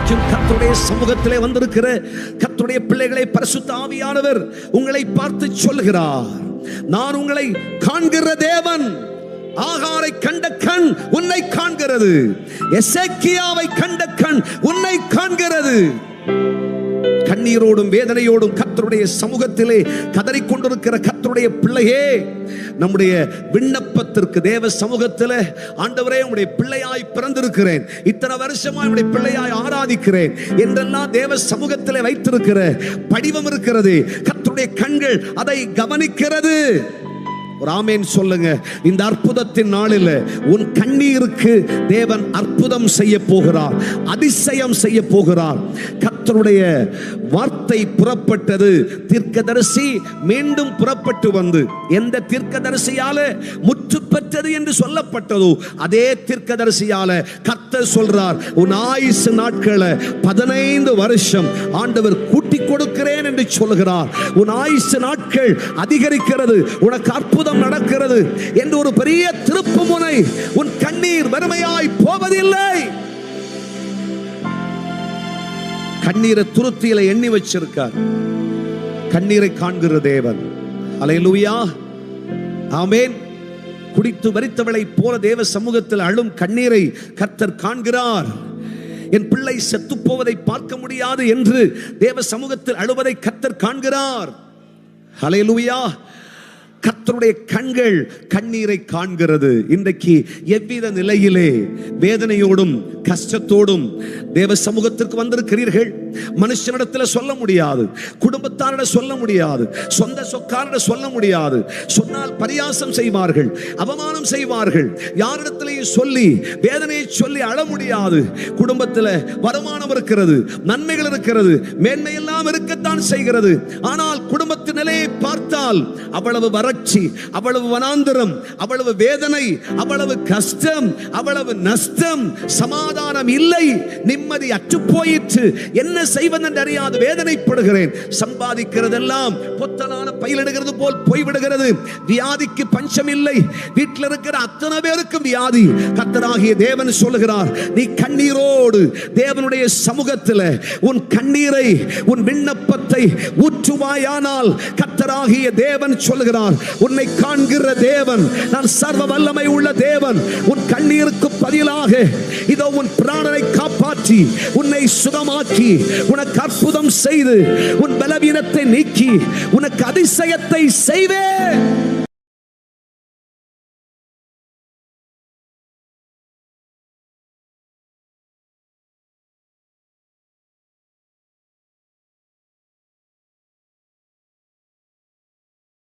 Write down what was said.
இன்றைக்கும் கர்த்தருடைய சமூகத்திலே வந்திருக்கிற கர்த்தருடைய பிள்ளைகளை பரிசுத்த ஆவியானவர் உங்களை பார்த்து சொல்கிறார், நான் உங்களை காண்கிற தேவன். ஆகாரை கண்ட கண் உன்னை காண்கிறது, எசேக்கியாவை கண்ட கண் உன்னை காண்கிறது. கண்ணீரோடும் வேதனையோடும் கர்த்தருடைய சமூகத்திலே கதறிக்கொண்டிருக்கிற கர்த்தருடைய பிள்ளையே, நம்முடைய விண்ணப்பத்திற்கு தேவ சமூகத்திலே, ஆண்டவரே உம்முடைய பிள்ளையாய் பிறந்திருக்கிறேன், இத்தனை வருஷமாய் உம்முடைய பிள்ளையாய் ஆராதிக்கிறேன் என்றெல்லாம் தேவ சமூகத்திலே வைத்திருக்கிற படிவம் இருக்கிறது. கர்த்தருடைய கண்கள் அதை கவனிக்கிறது. ஒரு ஆமென் சொல்லுங்க. இந்த அற்புதத்தின் நாளில் உன் கண்ணீருக்கு தேவன் அற்புதம் செய்ய போகிறார், அதிசயம் செய்ய போகிறார். கர்த்தருடைய வார்த்தை புறப்பட்டது, தீர்க்கதரிசி மீண்டும் புறப்பட்டு வந்து எந்த தீர்க்கதரிசியால முற்று பெற்றது என்று சொல்லப்பட்டதோ அதே தீர்க்கதரிசியால கர்த்தர் சொல்றார், உன் ஆயுசு நாட்களை 15 வருஷம் ஆண்டவர் கூட்டி கொடுக்கிறேன் என்று சொல்கிறார். உன் ஆயுசு நாட்கள் அதிகரிக்கிறது, உனக்கு அற்புதம் நடக்கிறது என்று ஒரு பெரிய திருப்பு முனை. உன் கண்ணீர் வெறுமையாய் போவதில்லை. கண்ணீரை துருத்தியில எண்ணி வச்சிருக்கார். கண்ணீரை காண்கிற தேவன். அல்லேலூயா, ஆமென். குடித்து வரித்தவளை போல தேவ சமூகத்தில் அழும் கண்ணீரை கர்த்தர் காண்கிறார். என் பிள்ளை செத்து போவதை பார்க்க முடியாது என்று தேவ சமூகத்தில் அழுவதை கர்த்தர் காண்கிறார். அல்லேலூயா. கர்த்தருடைய கண்கள் கண்ணீரை காண்கிறது. இன்றைக்கு எவ்வித நிலையிலே வேதனையோடும் கஷ்டத்தோடும் தேவ சமூகத்திற்கு வந்திருக்கிறீர்கள், மனுஷனிடத்தில் சொல்ல முடியாது, குடும்பத்தாரிட சொல்ல முடியாது, சொந்த சொக்காரிட சொல்ல முடியாது. சொன்னால் பரியாசம் செய்வார்கள், அவமானம் செய்வார்கள். யாரிடத்திலேயும் சொல்லி வேதனையை சொல்லி அழ முடியாது. குடும்பத்தில் வருமானம் இருக்கிறது, நன்மைகள் இருக்கிறது, மேன்மையெல்லாம் இருக்கத்தான் செய்கிறது. ஆனால் குடும்பத்தின் நிலையை பார்த்தால் அவ்வளவு வறட்சி, அவ்வளவு வனாந்தரம், அவ்வளவு வேதனை, அவ்வளவு கஷ்டம், அவ்வளவு நஷ்டம், சமாதானம் இல்லை, நிம்மதி அற்று போயிற்று. என்ன செய்வதென்று அறியாது வேதனைப்படுகிறேன். சம்பாதிக்கிறதெல்லாம் பொத்தலான பயிலிடுகிறது போல் போய்விடுகிறது. வியாதிக்கு பஞ்சம் இல்லை. வீட்டில் இருக்கிற அத்தனை பேருக்கும் வியாதி. கர்த்தராகிய தேவன் சொல்லுகிறார், நீ கண்ணீரோடு தேவனுடைய சமூகத்தில் உன் கண்ணீரை, உன் விண்ணப்பத்தை ஊற்றுவாயானால் கர்த்தராகிய தேவன் சொல்லுகிறார், உன்னை காண்கிற தேவன், நான் சர்வ வல்லமை உள்ள தேவன். உன் கண்ணீருக்கு பதிலாக இதோ உன் பிராணனை காப்பாற்றி உன்னை சுகமாக்கி உனக்கு அற்புதம் செய்து உன் பலவீனத்தை நீக்கி உனக்கு அதிசயத்தை செய்வேன்.